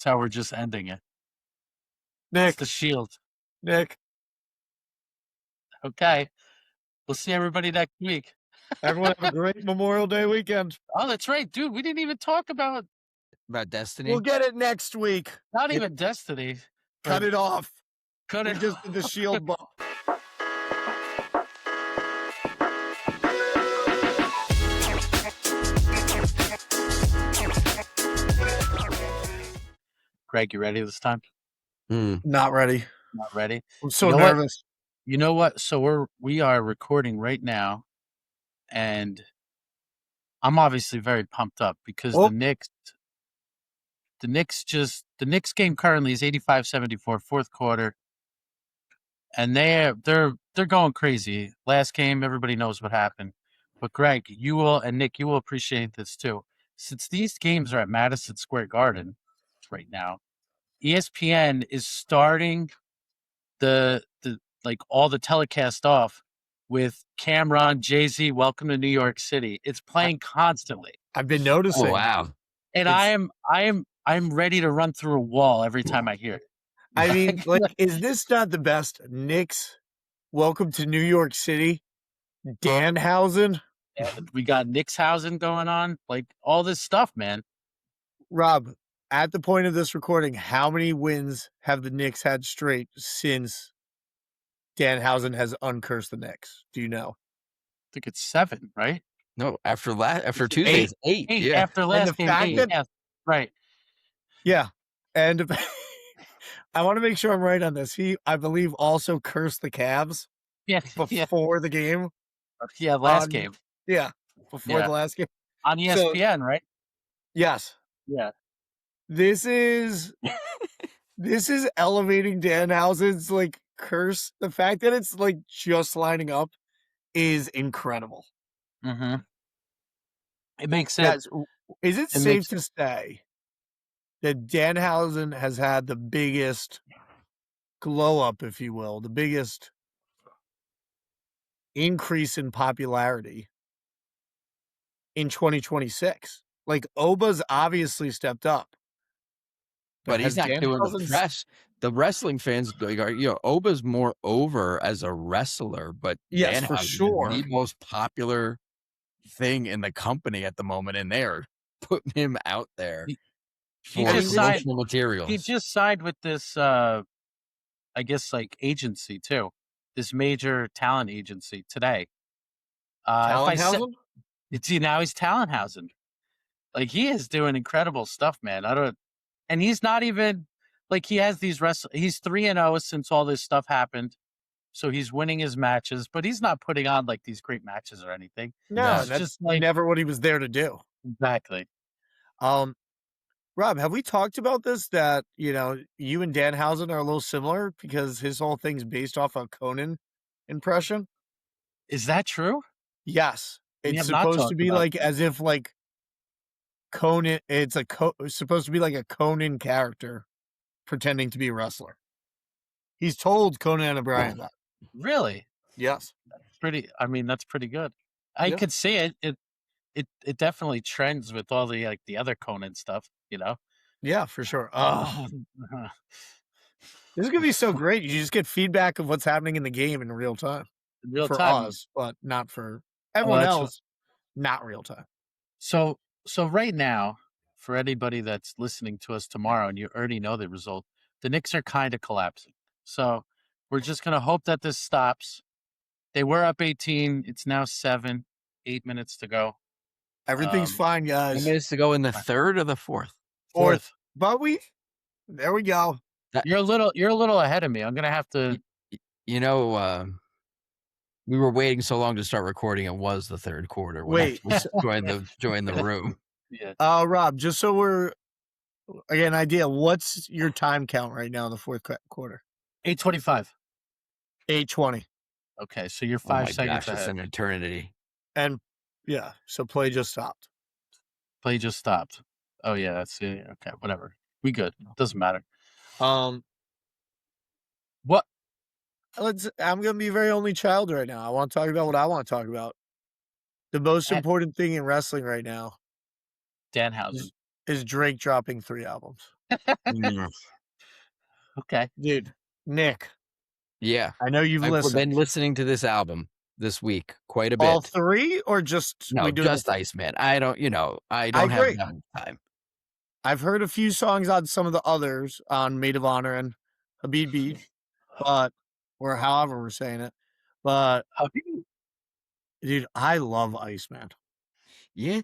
That's how we're just ending it. It's Nick, the Shield. Nick, Okay. We'll see everybody next week. everyone have a great Memorial Day weekend. Oh, that's right, dude. We didn't even talk about Destiny. We'll get it next week. not even Destiny. Cut it off. Cut We it just did the Shield bump. Greg, you ready this time? Not ready. Not ready. I'm so You know what? nervous. You know what? So we are recording right now, and I'm obviously very pumped up because Oh. the Knicks game currently is 85-74, fourth quarter, and they're going crazy. Last game, everybody knows what happened. But Greg, you will, and Nick, you will appreciate this too. Since these games are at Madison Square Garden right now, ESPN is starting the like all the telecast off with Cameron, Jay-Z, Welcome to New York City. It's playing constantly. I've been noticing. Oh wow! And I'm ready to run through a wall every time I hear it. I mean, like, is this not the best? Knicks, Welcome to New York City, Danhausen. We got Knickshausen going on, like all this stuff, man. Rob, at the point of this recording, how many wins have the Knicks had straight since Danhausen has uncursed the Knicks? Do you know? I think it's 7, right? No, after Tuesday's 8. 8 Yeah, after last game. fact 8, that- yeah, right. Yeah. And I want to make sure I'm right on this. He, I believe, also cursed the Cavs Yeah, before the game. yeah. Last game. Yeah, before Yeah. the last game. On ESPN, right? Yes. Yeah. This is elevating Danhausen's like curse. The fact that it's like just lining up is incredible. Mm-hmm. It makes it. Guys, is it safe makes- to say that Danhausen has had the biggest glow up, if you will, the biggest increase in popularity in 2026? Like, Oba's obviously stepped up. but he's has not doing the Danhausen's- press. The wrestling fans, Oba's more over as a wrestler, but Yes, for Danhausen is sure. the most popular thing in the company at the moment, and they're putting him out there He for just promotional materials. He just signed with this, I guess, like agency too. This major talent agency today. Danhausen? Now he's Tallenhausen. Like, he is doing incredible stuff, man. And he's not even like, he has these he's 3-0 since all this stuff happened. So he's winning his matches, but he's not putting on like these great matches or anything. No, It's that's just like never what he was there to do. exactly. Rob, have we talked about this, that, you and Danhausen are a little similar because his whole thing's based off a Conan impression? Is that true? Yes. We It's have not supposed to talked be about like that. as if like Conan, it's supposed to be like a Conan character pretending to be a wrestler. He's told Conan O'Brien that. Really? Yes. That's pretty good. I Yeah. could see it. It definitely trends with all the like the other Conan stuff, Yeah, for sure. This is going to be so great. You just get feedback of what's happening in the game in real time. In real for time. us, but not for everyone that's else. Not real time. So right now, for anybody that's listening to us tomorrow and you already know the result, the Knicks are kind of collapsing. So we're just going to hope that this stops. They were up 18. It's now 7, 8 minutes to go. Everything's fine, 10 guys. minutes to go in the third or the fourth. Fourth. But there we go. You're a little ahead of me. I'm going to have to. We were waiting so long to start recording. It was the third quarter. Wait. Join the room. Yeah. Rob, just so we're again idea, what's your time count right now in the fourth quarter? 8:25. 8:20. Okay, so you're Oh my 5 seconds gosh, that's ahead. an eternity. And yeah, so play just stopped. Play just stopped. Oh yeah, that's it. Okay, whatever. We good. Doesn't matter. What? I'm gonna be a very only child right now. I want to talk about what I want to talk about. The most important thing in wrestling right now Danhausen. is Drake dropping 3 albums. Okay. Dude, Nick, Yeah. I know you've I've been listened. listening to this album this week quite a All bit. 3 or just No, we doing just Iceman. I don't I have agree. that much time. I've heard a few songs on some of the others on Maid of Honor and Habib Beat, but or however we're saying it. But dude, I love Iceman. Yeah.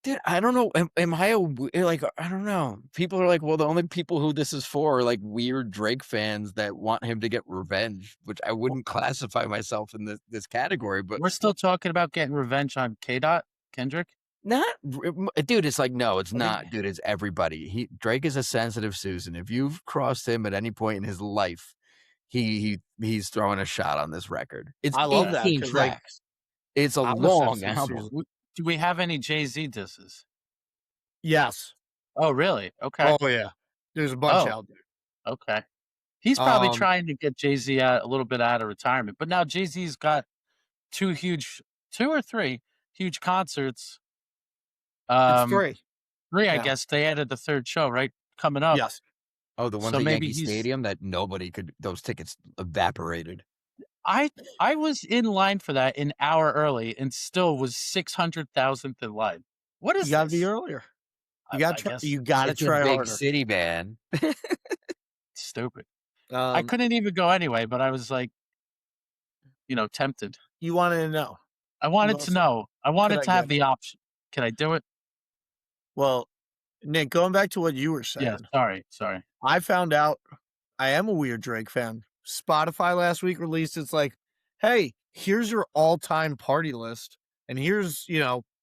Dude, I don't know. Am I like, I don't know. People are like, well, the only people who this is for are like weird Drake fans that want him to get revenge, which I wouldn't classify myself in this category, but We're still talking about getting revenge on K-Dot, Kendrick. not, dude. It's like, no, it's I think- not, dude. It's everybody. Drake is a sensitive Susan. If you've crossed him at any point in his life, he's throwing a shot on this record. It's I love that 18 because like tracks. It's a I'm a long sensitive album. Susan. Do we have any Jay-Z disses? Yes. Oh, really? Okay. Oh yeah. There's a bunch Oh. out there. Okay. He's probably Um, trying to get Jay-Z a little bit out of retirement, but now Jay-Z's got 2 or 3 huge concerts. It's 3. 3, I Yeah. guess. They added the 3rd show, right? Coming up. Yes. Oh, the ones So at maybe Yankee he's- Stadium that nobody could. Those tickets evaporated. I was in line for that an hour early and still was 600,000th in line. What is You gotta this? be earlier. I guess You gotta It's a try big harder. city, man. stupid. I couldn't even go anyway, but I was like, tempted. You wanted to know. I wanted else to know. I wanted I to have get? the option. Can I do it? Well, Nick, going back to what you were saying, Yeah, sorry. I found out I am a weird Drake fan. Spotify last week released it's like, hey, here's your all-time party list, and here's,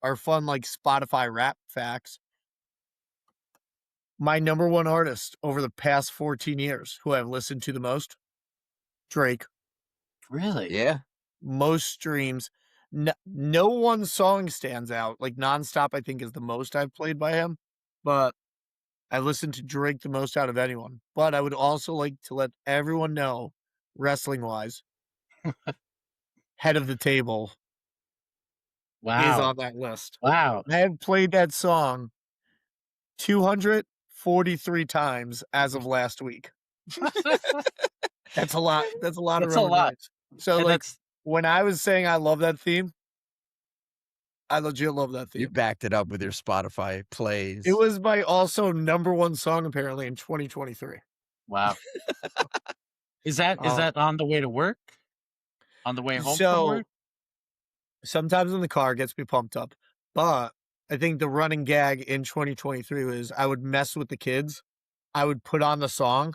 our fun like Spotify rap facts. My number 1 artist over the past 14 years who I've listened to the most, Drake. Really? Yeah. Most streams. No one song stands out. Like Nonstop, I think, is the most I've played by him. But I listened to Drake the most out of anyone. But I would also like to let everyone know, wrestling-wise, Head of the Table is Wow. on that list. Wow. I have played that song 243 times as of last week. That's a lot. That's a lot of That's a Roman lot. Reigns. So, And like, that's when I was saying I love that theme, I legit love that You theme. backed it up with your Spotify plays. It was my also number 1 song apparently in 2023. wow. Is that on the way to work? On the way home from So work? sometimes in the car it gets me pumped up, but I think the running gag in 2023 was I would mess with the kids. I would put on the song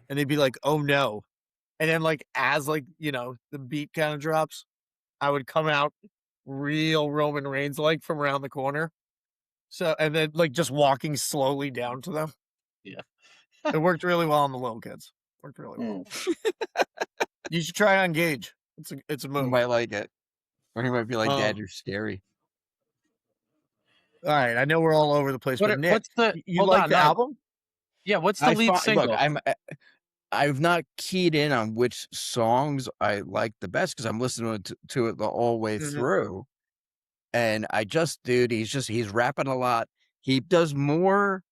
and they'd be like, "Oh no." And then like as like, the beat kind of drops, I would come out real Roman Reigns like from around the corner. So and then like just walking slowly down to them. Yeah. It worked really well on the little kids. Worked really well. You should try on Gage. It's a You move. might like it. Or he might be like, Dad, Um, you're scary. All right, I know we're all over the place, but Nick, What's the you hold like on, the no. album? Yeah, what's the lead single? Look, I've not keyed in on which songs I like the best because I'm listening to it the whole way Mhm. through. And he's rapping a lot. He does more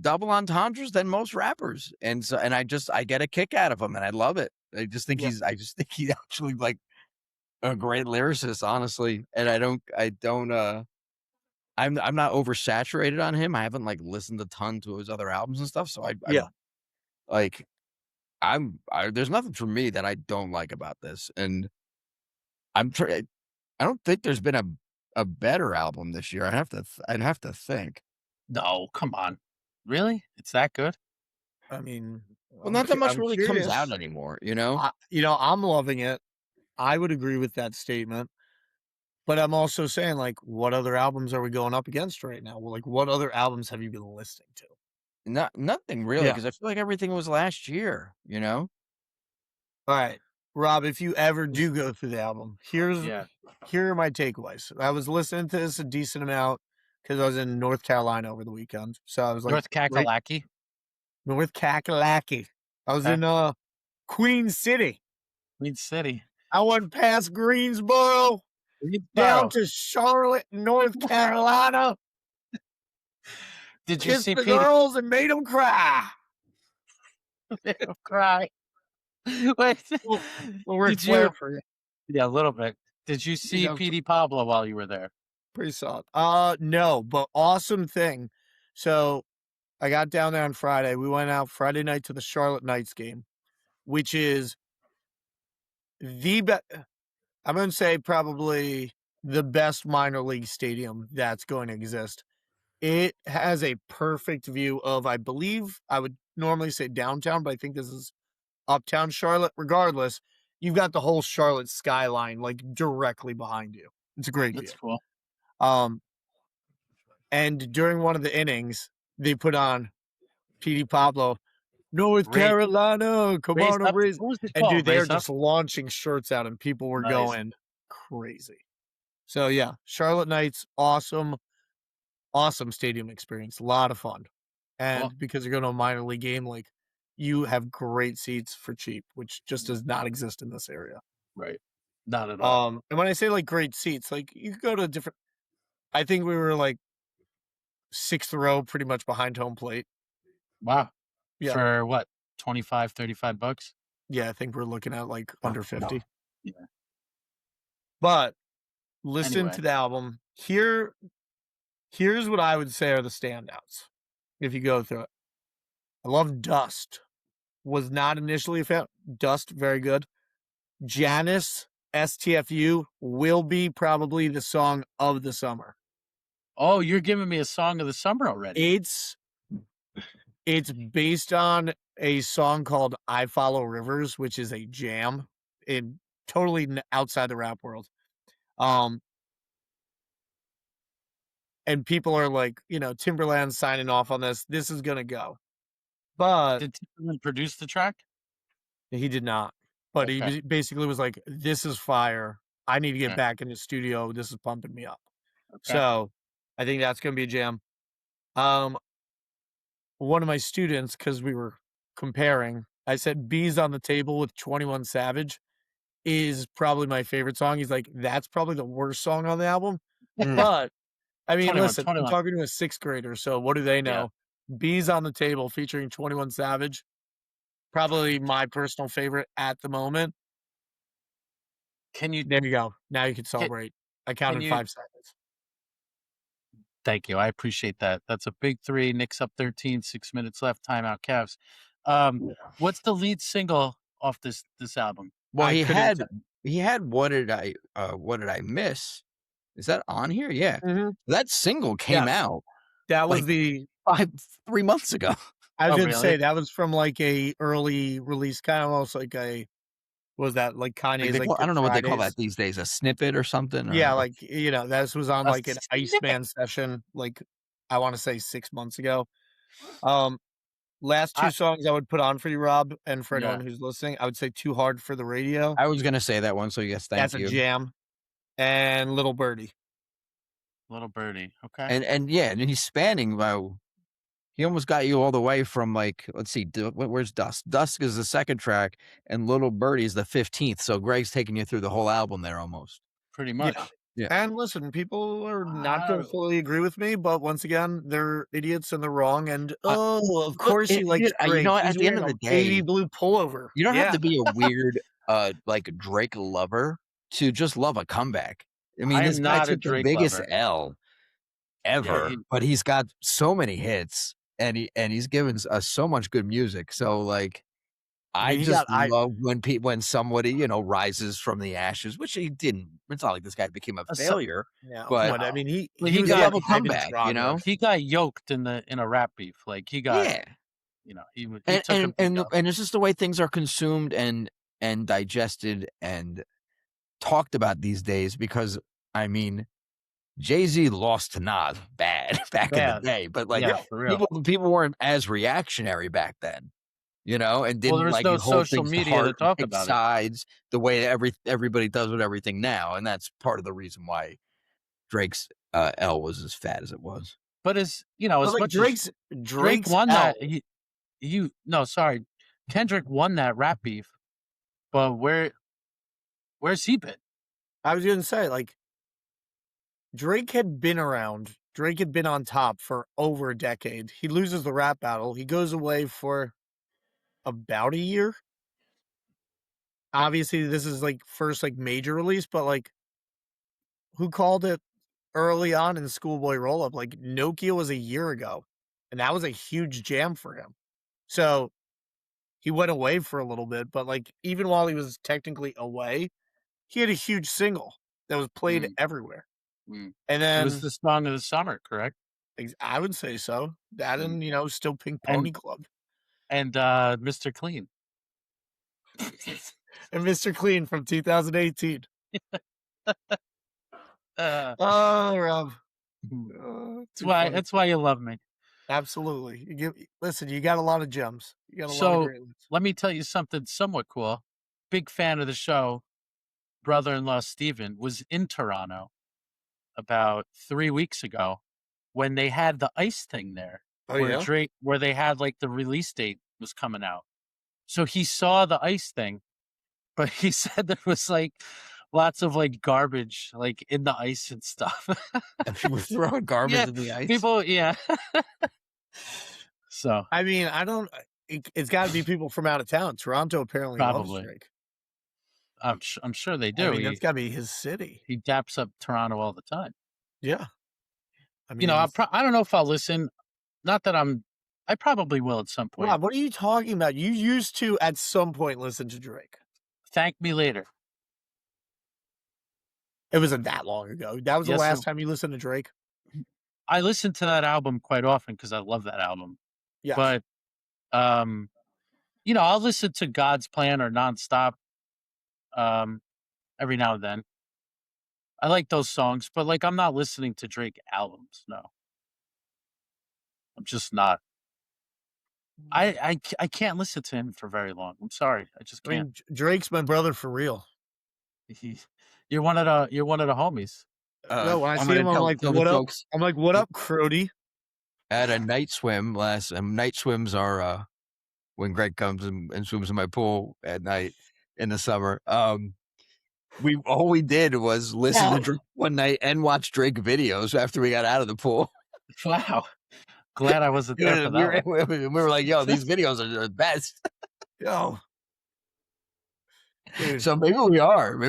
double entendres than most rappers. And I get a kick out of him and I love it. I just think Yeah. he's actually like a great lyricist, honestly. And I'm not oversaturated on him. I haven't like listened a ton to his other albums and stuff. So there's nothing for me that I don't like about this. And I don't think there's been a better album this year. I'd have to think. No, come on. Really? It's that good? I mean, Well, not that much I'm really curious. comes out anymore, you know? I'm loving it. I would agree with that statement. But I'm also saying, like, what other albums are we going up against right now? Well, like, what other albums have you been listening to? Nothing really, Yeah. because I feel like everything was last year, you know? All right, Rob, if you ever do go through the album, here are my takeaways. I was listening to this a decent amount because I was in North Carolina over the weekend. So I was like, North Kakalaki? North Kakalaki. I was in Queen City. Queen City. I went past Greensboro down to Charlotte, North Carolina. Did you Kissed see the Petey girls and made them cry. cry? Wait, Well, Ric did Flair you? for you. Yeah, a little bit. Did you see know, Petey Pablo while you were there? Pretty solid. No, but awesome thing. So I got down there on Friday. We went out Friday night to the Charlotte Knights game, which is the best. I'm going to say probably the best minor league stadium that's going to exist. It has a perfect view of, I believe, I would normally say downtown, but I think this is uptown Charlotte. Regardless, you've got the whole Charlotte skyline like directly behind you. It's a great view. That's cool. And during one of the innings, they put on Petey Pablo, North Raise- Carolina, come Raise on, up. raise. What was it And called? dude, they're Raise up. just launching shirts out, and people were Nice. going crazy. So yeah, Charlotte Knights, awesome stadium experience, a lot of fun. And Well- because you're going to a minor league game, like you have great seats for cheap, which just does not exist in this area. Right. Not at all. And when I say like great seats, like you could go to different. I think we were like 6th row, pretty much behind home plate. Wow. Yeah. For what? 25, 35 bucks? Yeah, I think we're looking at like under 50. Yeah. But listen Anyway. to the album. Here's what I would say are the standouts. If you go through it, I love Dust. Was not initially a fan. Dust, very good. Janice STFU will be probably the song of the summer. Oh, you're giving me a song of the summer already. It's based on a song called I Follow Rivers, which is a jam in totally outside the rap world. And people are like, Timberland signing off on this. This is going to go. But Did Timberland produce the track? he did not. But Okay. he basically was like, this is fire. I need to get Okay. back in the studio. This is pumping me up. Okay. So I think that's going to be a jam. One of my students, because we were comparing, I said Bees on the Table with 21 Savage is probably my favorite song. He's like, that's probably the worst song on the album. But I mean, 21, listen, 21. I'm talking to a 6th grader, so what do they know? Bees on the Table featuring 21 Savage, probably my personal favorite at the moment. Can you? There you go. Now you can celebrate. I counted 5 seconds. Thank you. I appreciate that. That's a big 3. Knicks up 13, 6 minutes left. Timeout, Cavs. What's the lead single off this album? Well, he had What Did I Miss? Is that on here? Yeah. Mm-hmm. That single came out. That was like 3 months ago. I was going to really? say that was from like a early release, kind of almost like was that like Kanye's like I don't know what they call Fridays? that these days, a snippet or something. Yeah, like this was on A like an Iceman session, like I want to say 6 months ago. Last 2 songs I would put on for you, Rob, and for anyone who's listening, I would say Too Hard for the Radio. I was gonna say that one, so yes, thank you. That's a jam. And Little Birdie. Little Birdie. Okay. And he's spanning. He almost got you all the way from like, let's see, where's Dusk? Dusk is the 2nd track, and Little Birdie is the 15th. So Greg's taking you through the whole album there almost. Pretty much. Yeah. And listen, people are not going to fully agree with me, but once again, they're idiots and they're wrong. And of course, he likes Drake. You know, at the end of the day, baby blue pullover. You don't have to be a weird, like Drake lover to just love a comeback. I mean, this guy took the biggest L ever, but he's got so many hits, and he's given us so much good music. So like, I love when somebody rises from the ashes, which he didn't. It's not like this guy became a failure, but I mean, he got a comeback. He got yoked in a rap beef. Like he got, he took him. And it's just the way things are consumed and digested and talked about these days. Because I mean, Jay-Z lost to Nas bad back in the day, but like people weren't as reactionary back then. And didn't like no hold social things media to talk pick about sides the way everybody does with everything now, and that's part of the reason why Drake's L was as fat as it was. But as much Drake's Drake won L. that, Kendrick won that rap beef, but where's he been? I was going to say, like, Drake had been around Drake had been on top for over a decade. He loses the rap battle. He goes away for about a year. Obviously, this is like first like major release, but like who called it early on in Schoolboy Rollup? Like Nokia was a year ago, and that was a huge jam for him. So he went away for a little bit, but like even while he was technically away, he had a huge single that was played everywhere. Mm. And It then was the song of the summer, correct? I would say so. That and still Pink Pony Club And Mr. Clean. and Mr. Clean from 2018. Oh, Rob. That's why you love me. Absolutely. Listen, you got a lot of gems. You got a lot of So great ones. let me tell you something somewhat cool. Big fan of the show. Brother-in-law Steven was in Toronto about 3 weeks ago when they had the ice thing there. Oh, yeah? Where they had like the release date was coming out. So he saw the ice thing, but he said there was like lots of like garbage like in the ice and stuff. And people throwing garbage in the ice. People, yeah. So I mean, it's got to be people from out of town. Toronto apparently loves Probably. Drake. I'm sure they do. I mean, that's got to be his city. He daps up Toronto all the time. Yeah. I mean, I don't know if I'll listen. Not that I probably will at some point. Rob, what are you talking about? You used to at some point listen to Drake. Thank me later. It wasn't that long ago. That was the last time you listened to Drake? I listen to that album quite often because I love that album. Yeah. But, I'll listen to God's Plan or Nonstop every now and then. I like those songs, but like I'm not listening to Drake albums. No, I'm just not. I can't listen to him for very long. I'm sorry, I just can't. I mean, Drake's my brother for real. You're one of the homies. No, when I see him, I'm like, what up? I'm like, what up, Crody? I had a night swim night swims are when Greg comes and swims in my pool at night in the summer. All we did was listen to Drake one night and watch Drake videos after we got out of the pool. Wow. Glad I wasn't there for that. We were like, yo, these videos are the best. Yo. Dude. So maybe we are.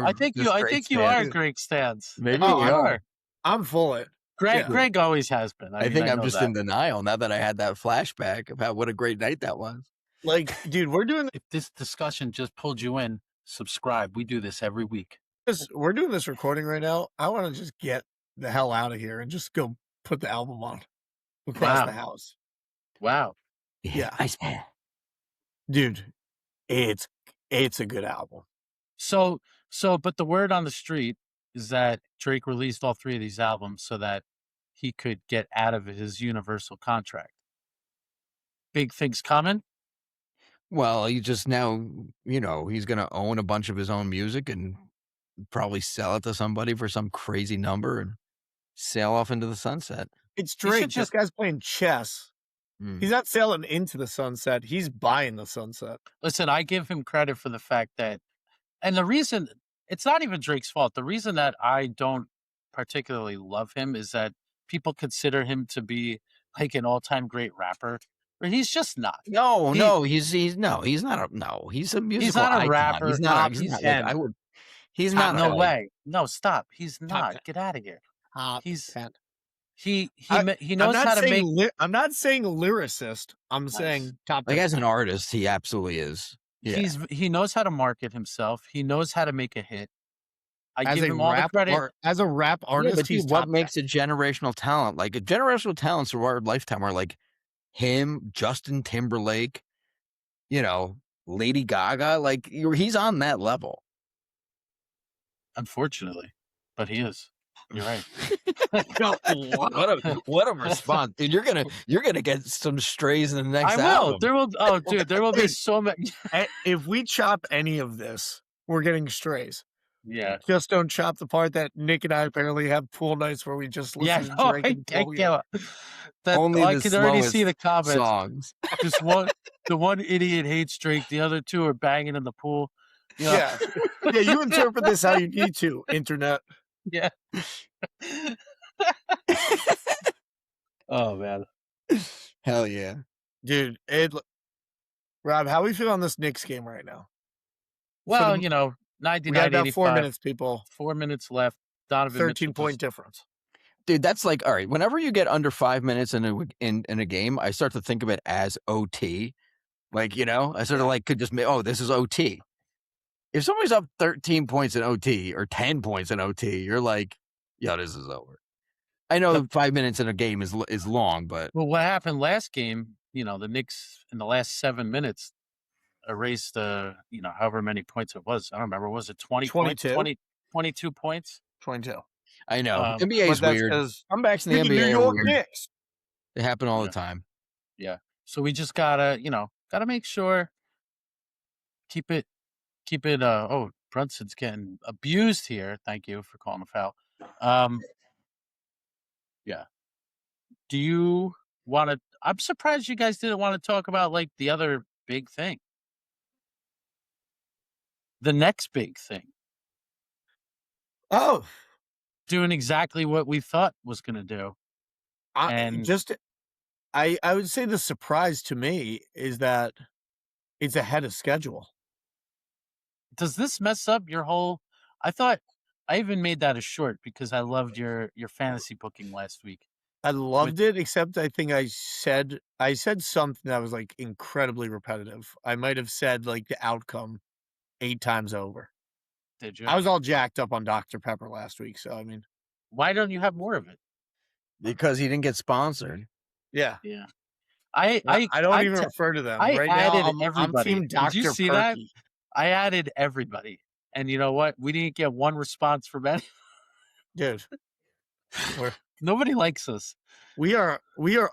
I think you are Greg stans. Maybe we are. I'm full it. Greg always has been. I think I'm just in denial now that I had that flashback about what a great night that was. Like, dude, if this discussion just pulled you in, subscribe. We do this every week. We're doing this recording right now. I want to just get the hell out of here and just go put the album on across the house. Wow. Yeah. Iceman. Dude, it's a good album. So, but the word on the street is that Drake released all 3 of these albums so that he could get out of his Universal contract. Big things coming? Well, he just now, he's going to own a bunch of his own music and probably sell it to somebody for some crazy number and sail off into the sunset. It's Drake. This guy's playing chess. He's not sailing into the sunset. He's buying the sunset. Listen, I give him credit for the fact that, and the reason, it's not even Drake's fault. The reason that I don't particularly love him is that people consider him to be like an all-time great rapper. But he's just not. He's not. He's a musical He's not a icon. rapper. He's not. No way. No, stop. He's not. Get out of here. He knows how to make. I'm not saying lyricist. I'm saying top. Like as an artist, he absolutely is. Yeah. He knows how to market himself. He knows how to make a hit. I give him all the credit. As a rap artist, he's what makes a generational talent. Like a generational talents of our lifetime are like him, Justin Timberlake, Lady Gaga. Like he's on that level. Unfortunately, but he is. You're right. What a response, dude! You're gonna get some strays in the next album. There will. Oh, dude, there will be so many. If we chop any of this, we're getting strays. Yeah. Just don't chop the part that Nick and I apparently have pool nights where we just listen to Drake. Only I can already see the comments. Songs. Just the one idiot hates Drake. The other 2 are banging in the pool. Yeah. You interpret this how you need to, internet. Yeah. Oh man. Hell yeah. Dude, Rob, how we feel on this Knicks game right now? Well, the- you know, We got about 4 99-85. minutes, people. 4 minutes left. Donovan 13 Mitchell point just, difference. Dude, that's like, all right, whenever you get under 5 minutes in a game, I start to think of it as OT. Like, you know, I sort of like could just this is OT. If somebody's up 13 points in OT or 10 points in OT, you're like, yo, this is over. I know 5 minutes in a game is long, but well, what happened last game, you know, the Knicks in the last 7 minutes erased you know, however many points it was. I don't remember. Was it 20 points? 22 points? 22. I know Um, NBA is But that's weird. 'cause Comebacks in the the NBA New are York weird. Knicks. They happen all Yeah. the time. Yeah. So we just gotta, you know, make sure, keep it. Oh, Brunson's getting abused here. Thank you for calling a foul. Yeah. Do you want to? I'm surprised you guys didn't want to talk about like the other big thing, the next big thing, Oh, doing exactly what we thought was going to do. And I would say the surprise to me is that it's ahead of schedule. does this mess up your whole? I thought I even made that a short because I loved your fantasy booking last week. I loved it, except I think I said something that was like incredibly repetitive. I might have said like the outcome 8 times over. Did you? I was all jacked up on Dr. Pepper last week, so I mean, Why don't you have more of it? Because he didn't get sponsored. yeah. Yeah. I don't even refer to them. I right added now, I'm everybody. team Dr. Did you see Perky. that? I added everybody. And you know what? We didn't get one response from any. Dude, Nobody likes us. we are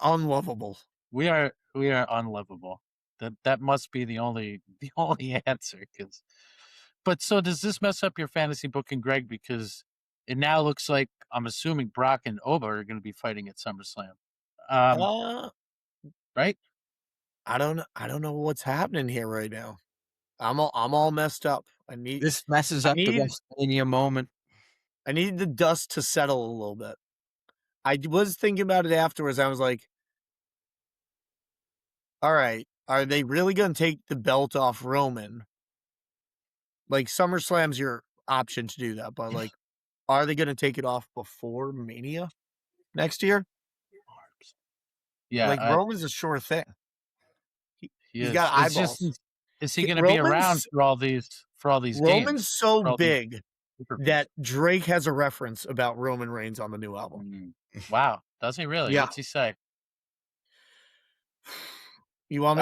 unlovable. We are unlivable. That must be the only answer. But so does this mess up your fantasy booking, Greg? Because it now looks like, I'm assuming Brock and Oba are going to be fighting at SummerSlam. Right? I don't know what's happening here right now. I'm all messed up. This messes up the WrestleMania moment. I need the dust to settle a little bit. I was thinking about it afterwards. I was like, all right, are they really going to take the belt off Roman? Like, SummerSlam's your option to do that, but like, are they going to take it off before Mania next year? Yeah. Like, Roman's a sure thing. He's is. got eyeballs. Is he going to be around for all these Roman's games? so big that Drake has a reference about Roman Reigns on the new album. Wow. Does he really? Yeah. What's he say? You want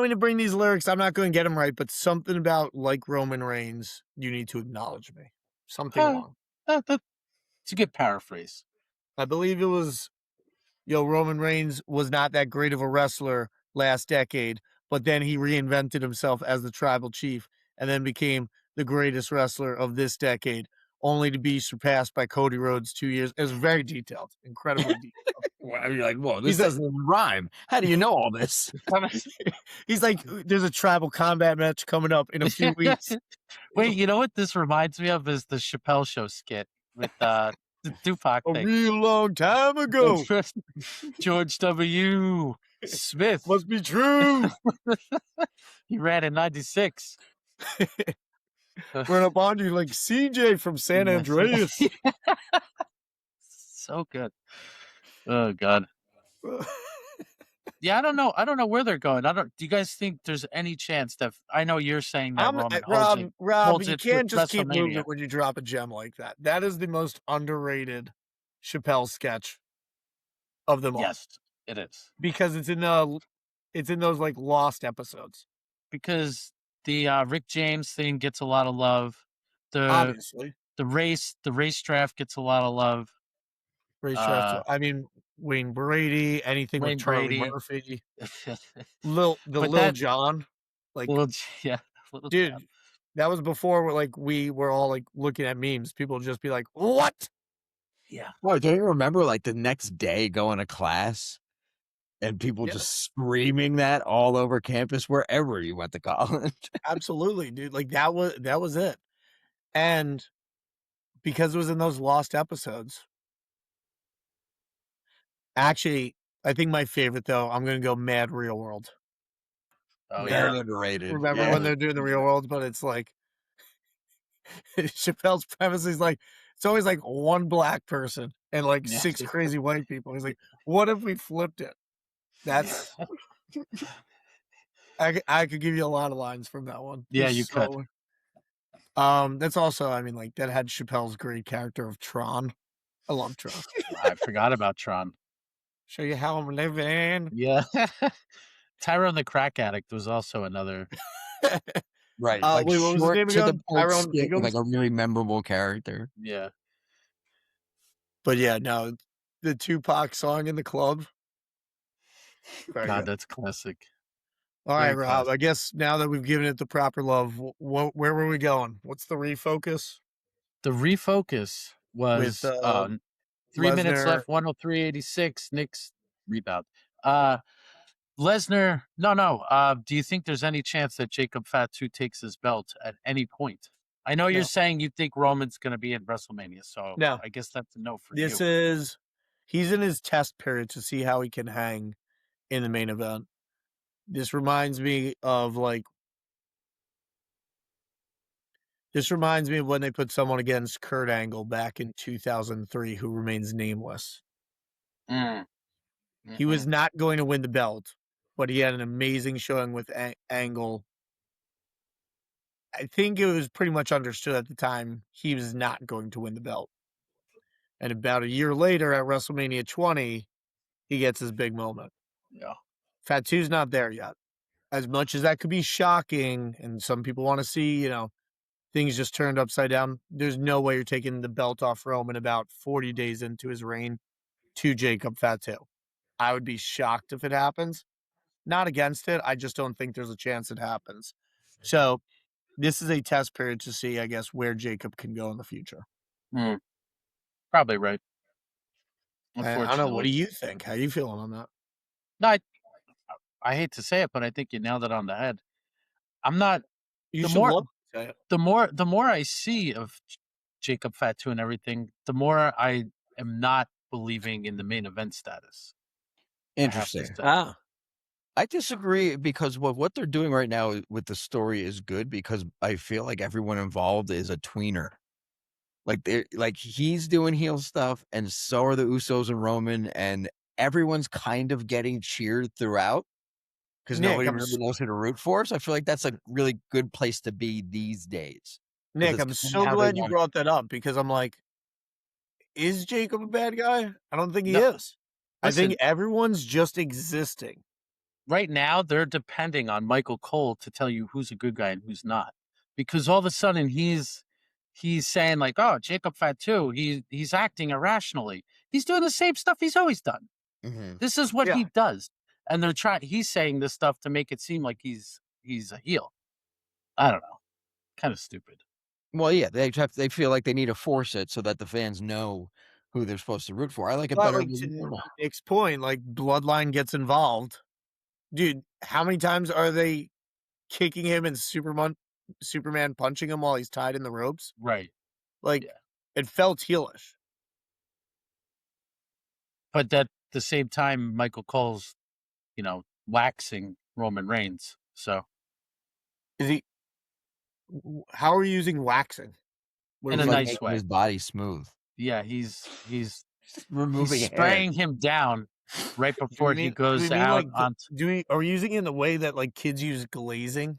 me to bring these lyrics? I'm not going to get them right, but something about like Roman Reigns, you need to acknowledge me. Something along. It's a good paraphrase. I believe it was, Roman Reigns was not that great of a wrestler last decade, but then he reinvented himself as the tribal chief and then became the greatest wrestler of this decade, only to be surpassed by Cody Rhodes 2 years. It was very detailed, incredibly detailed. Well, you're like, whoa, this doesn't even rhyme. How do you know all this? He's like, there's a tribal combat match coming up in a few weeks. Wait, you know what this reminds me of is the Chappelle Show skit with the Tupac A thing. real long time ago. George W. Smith. Must be true. He ran in 96. Run up on you like CJ from San Andreas. So good. Oh God. Yeah, I don't know where they're going. Do you guys think there's any chance that I know you're saying that Roman Rob, you can't just keep moving WrestleMania. it when you drop a gem like that. That is the most underrated Chappelle sketch of them all. Yes, it is. Because it's in those like lost episodes. Because the Rick James thing gets a lot of love. Obviously. The race draft gets a lot of love. I mean, Wayne Brady, anything with Charlie Murphy. Lil Jon. Like, Little dude, John. that was before we were all like looking at memes. People would just be like, what? Yeah. Oh, don't you remember like the next day going to class and people just screaming that all over campus wherever you went to college? Absolutely, dude. Like that was it. And because it was in those lost episodes, Actually, I think my favorite though, I'm gonna go Mad Real World. Oh Very yeah. underrated. Remember Yeah. when they're doing the Real World, but it's like Chappelle's premise is like it's always like one black person and like Yeah. 6 crazy white people. He's like, what if we flipped it? That's I could give you a lot of lines from that one. Yeah, It's you could. That's also, I mean, like that had Chappelle's great character of Tron. I love Tron. I forgot about Tron. Show you how I'm living. Yeah. Tyrone the Crack Addict was also another. Right. Wait, Like what was his short name to the again? point Tyrone skit with Higgins? like a really memorable character. Yeah. But yeah, no, the Tupac song in the club. Very God, good. that's classic. All right, very Rob. classic. I guess now that we've given it the proper love, where were we going? What's the refocus The refocus with was 3 minutes Lesnar? left, 103.86. Knicks rebound. Lesnar, no. Do you think there's any chance that Jacob Fatu takes his belt at any point? I know you're No. saying you think Roman's going to be in WrestleMania, so No. I guess that's a no for This you. is he's in his test period to see how he can hang in the main event. This reminds me of when they put someone against Kurt Angle back in 2003 who remains nameless. He was not going to win the belt, but he had an amazing showing with Angle. I think it was pretty much understood at the time he was not going to win the belt. And about a year later at WrestleMania 20, he gets his big moment. Yeah. Fatu's not there yet. As much as that could be shocking, and some people want to see, things just turned upside down, there's no way you're taking the belt off Roman about 40 days into his reign to Jacob Fatu. I would be shocked if it happens. Not against it. I just don't think there's a chance it happens. So this is a test period to see, I guess, where Jacob can go in the future. Probably right. I don't know. Unfortunately. What do you think? How are you feeling on that? No, I hate to say it, but I think you nailed it on the head. I'm not. You The should more- love to say it. The more I see of Jacob Fatu and everything, the more I am not believing in the main event status. I have to Interesting. say. I disagree because what they're doing right now with the story is good because I feel like everyone involved is a tweener. Like he's doing heel stuff, and so are the Usos and Roman, and everyone's kind of getting cheered throughout because Nick, nobody I'm really knows who to root for. So I feel like that's a really good place to be these days. Nick, it's I'm kinda so how they glad you want it. brought that up because I'm like, is Jacob a bad guy? I don't think he No. is. I think Listen. everyone's just existing. Right now, they're depending on Michael Cole to tell you who's a good guy and who's not, because all of a sudden he's saying like, "Oh, Jacob Fatu, he's acting irrationally. He's doing the same stuff he's always done. Mhm. This is what Yeah. he does." And they're trying. He's saying this stuff to make it seem like he's a heel. I don't know. Kind of stupid. Well, yeah, they feel like they need to force it so that the fans know who they're supposed to root for. I like it But better like than to normal. Nick's point, like Bloodline gets involved. Dude, how many times are they kicking him and Superman punching him while he's tied in the ropes? Right. Like Yeah. it felt heelish. But at the same time, Michael Cole's, waxing Roman Reigns. So Is he? How are you using waxing? What In are a we Like nice making way. his body smooth. yeah, he's Removing hair. spraying him down right Do before we he mean- goes do we mean out like on are we using it in the way that like kids use glazing?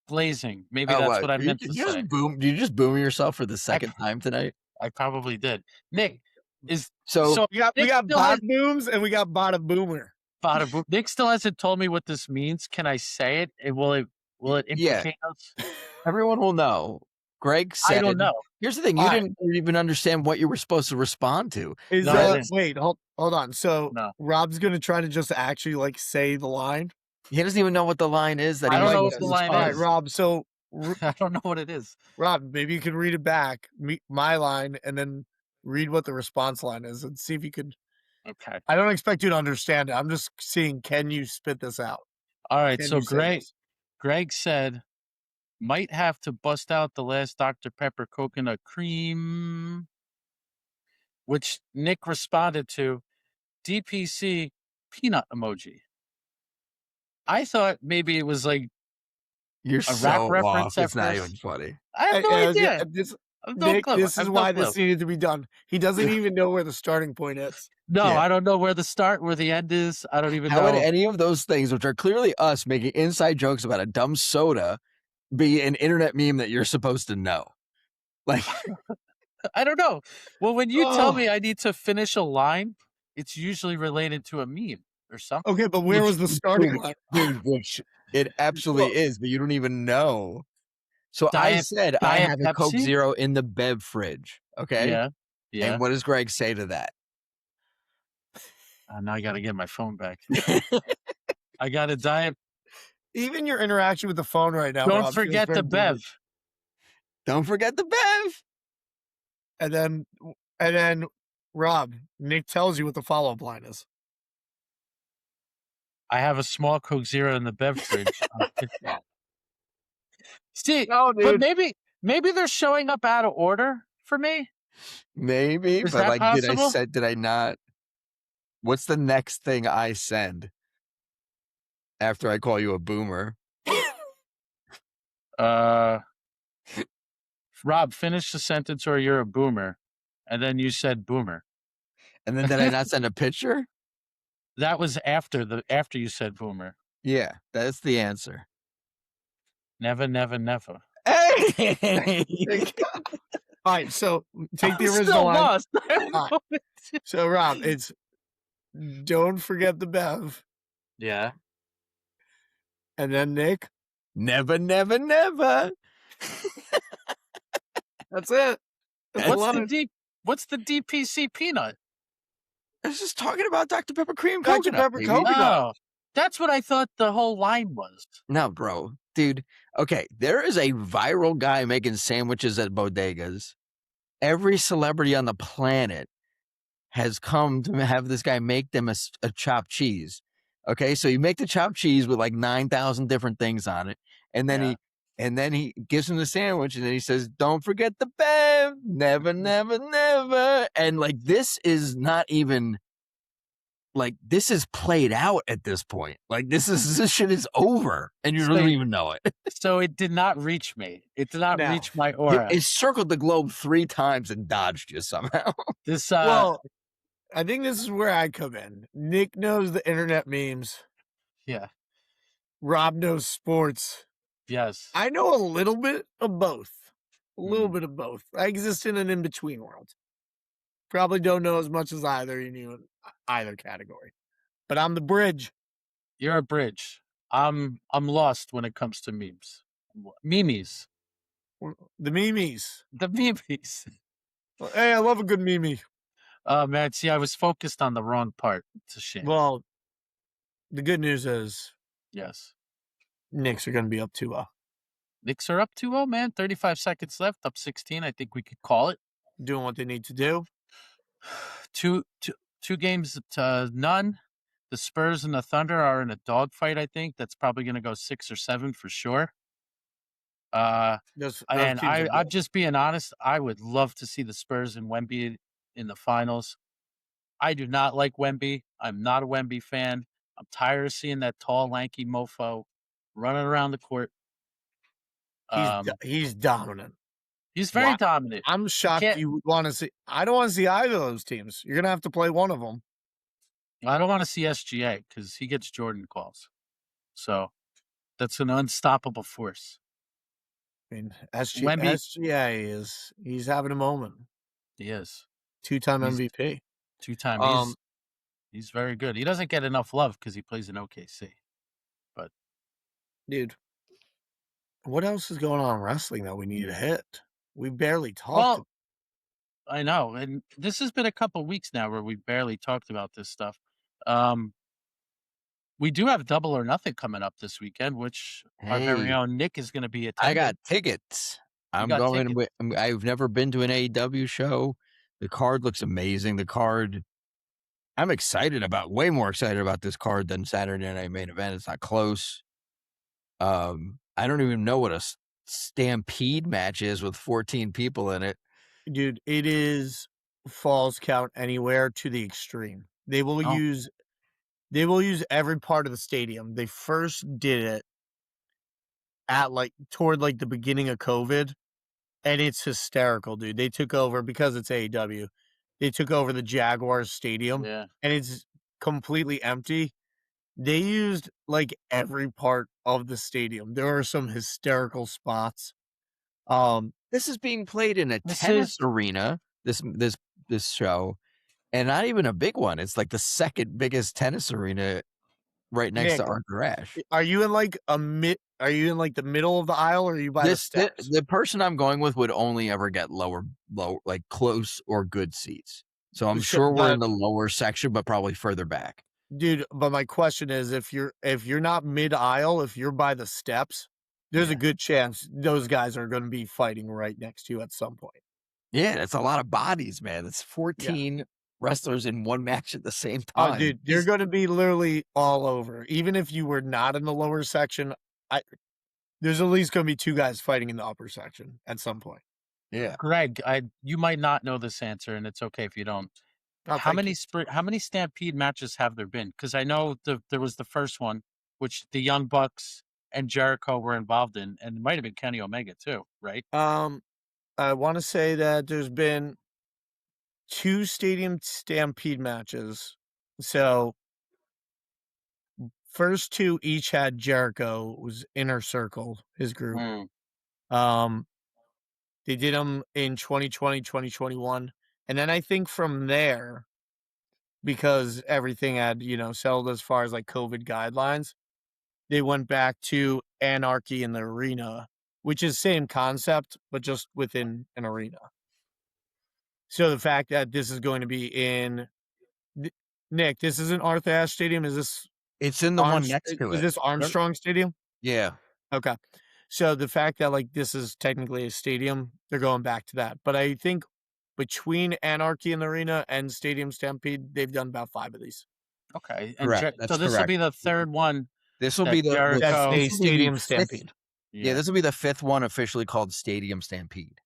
glazing. Maybe Oh, that's wow. what I Did meant you to just say. Did you just boom yourself for the second time tonight? I probably did. Nick is So We got Nick still bada has- booms and we got bada boomer. bada boom. Nick still hasn't told me what this means. Can I say it? Will it Yeah. implicate us? everyone will know. Greg said I don't know. Here's the thing. You All right. didn't even understand what you were supposed to respond to. Is No, I didn't. wait, hold on. So No. Rob's gonna try to just actually like say the line. He doesn't even know what the line is that I he don't might know have what to the line All right, is. Rob. So I don't know what it is. Rob, maybe you can read it back, my line, and then read what the response line is, and see if you could. Okay. I don't expect you to understand it. I'm just seeing, can you spit this out? All right. Can So you say this? Greg said might have to bust out the last Dr. Pepper coconut cream, which Nick responded to. DPC peanut emoji. I thought maybe it was like You're a rap so reference off. at It's not first. even funny. I have no idea. I have no Nick, clue. this I is have no why clue. this needed to be done. He doesn't even know where the starting point is. No, Yeah. I don't know where the start, where the end is. I don't even How would know. any of those things, which are clearly us making inside jokes about a dumb soda, be an internet meme that you're supposed to know? Like, I don't know. Well, when you tell Oh. me I need to finish a line, it's usually related to a meme or something. Okay, but where was the starting line? which it absolutely is, but you don't even know. So I Diet- said I Diet have a Coke Pepsi? Zero in the bev fridge. Okay. Yeah. Yeah. And what does Greg say to that? Now I got to get my phone back. I got a diet. Even your interaction with the phone right now. Don't Rob, feels forget very the Bev. different. Don't forget the bev. And then Rob, Nick tells you what the follow-up line is. I have a small Coke Zero in the Bev fridge. See, No, but dude. maybe they're showing up out of order for me. Maybe, Is but that like, possible? did I not? What's the next thing I send after I call you a boomer? Rob, finish the sentence or you're a boomer. And then you said boomer. And then did I not send a picture? That was after you said boomer. Yeah, that's the answer. Never, never, never. Hey! All right, so take the I'm original still line. lost. So Rob, it's don't forget the Bev. Yeah. And then Nick. Never, never, never. That's it. That's the line. What's the DPC peanut? I was just talking about Dr. Pepper Cream Dr. Coconut. Pepper baby. Coconut. Oh, that's what I thought the whole line was. No, bro. Dude, okay, there is a viral guy making sandwiches at bodegas. Every celebrity on the planet has come to have this guy make them a chopped cheese. Okay, so you make the chopped cheese with like 9,000 different things on it, and then he gives him the sandwich, and then he says, "Don't forget the Bev, never, never, never." And like, this is not even like, this is played out at this point. Like, this shit is over, and you don't even know it. So it did not reach me. It did not reach my aura. It circled the globe 3 times and dodged you somehow. Well, I think this is where I come in. Nick knows the internet memes. Yeah. Rob knows sports. Yes. I know a little bit of both. A little bit of both. I exist in an in-between world. Probably don't know as much as either of you in either category. But I'm the bridge. You're a bridge. I'm lost when it comes to memes. Memes. The memes. The memes. Hey, I love a good meme. Oh, man. See, I was focused on the wrong part. It's a shame. Well, the good news is yes, Knicks are going to be up 2-0. Knicks are up 2-0, man. 35 seconds left, up 16. I think we could call it. Doing what they need to do. Two games to none. The Spurs and the Thunder are in a dogfight, I think. That's probably going to go 6 or 7 for sure. And I'm just being honest. I would love to see the Spurs and Wemby in the finals. I do not like Wemby. I'm not a Wemby fan. I'm tired of seeing that tall, lanky mofo running around the court. He's dominant. He's very dominant. I'm shocked you would want to see. I don't want to see either of those teams. You're going to have to play one of them. I don't want to see SGA because he gets Jordan calls. So that's an unstoppable force. I mean, SGA he's having a moment. He is. 2-time MVP. 2-time. He's very good. He doesn't get enough love because he plays in OKC. But dude, what else is going on in wrestling that we need to hit? We barely talked. Well, I know, and this has been a couple weeks now where we barely talked about this stuff. We do have Double or Nothing coming up this weekend, which our very own Nick is going to be attending. I got tickets. I'm going. I've never been to an AEW show. The card looks amazing. The card, I'm way more excited about this card than Saturday Night Main Event. It's not close. I don't even know what a stampede match is with 14 people in it. Dude, it is Falls Count Anywhere to the extreme. They will Oh. use every part of the stadium. They first did it at toward the beginning of COVID, and it's hysterical, dude. They took over because it's AEW. They took over the Jaguars stadium, Yeah. and it's completely empty. They used every part of the stadium. There are some hysterical spots. This is being played in a This tennis is arena. This show, and not even a big one. It's like the second biggest tennis arena right next to Nick, our garage. are you in are you in the middle of the aisle, or are you by the steps? The person I'm going with would only ever get low, like close or good seats. So I'm sure we're in the lower section, but probably further back. Dude, but my question is, if you're not mid aisle, if you're by the steps, there's a good chance those guys are going to be fighting right next to you at some point. Yeah, that's a lot of bodies, man. That's 14 wrestlers in one match at the same Oh, time. dude, they're going to be literally all over. Even if you were not in the lower section, there's at least going to be two guys fighting in the upper section at some point. Yeah. Greg. You might not know this answer, and it's okay if you don't. Oh, How thank many Stampede matches have there been? Because I know there was the first one, which the Young Bucks and Jericho were involved in, and it might have been Kenny Omega too, right? you. I want to say that there's been 2 Stadium Stampede matches. So first 2 each had Jericho, was Inner Circle, his group. Mm. They did them in 2020, 2021. And then I think from there, because everything had, settled as far as COVID guidelines, they went back to Anarchy in the Arena, which is same concept, but just within an arena. So the fact that this is going to be in Nick, this isn't Arthur Ashe Stadium. Is this It's in the one next to it. Is this Armstrong Stadium? Yeah. Okay. So the fact that this is technically a stadium, they're going back to that. But I think between Anarchy in the Arena and Stadium Stampede, they've done about 5 of these. Okay, and Correct. That's so this will correct. be the third one. This will that be the Jericho- That's Oh. a this will be the Stadium fifth- Stampede. Yeah, this will be the 5th one officially called Stadium Stampede.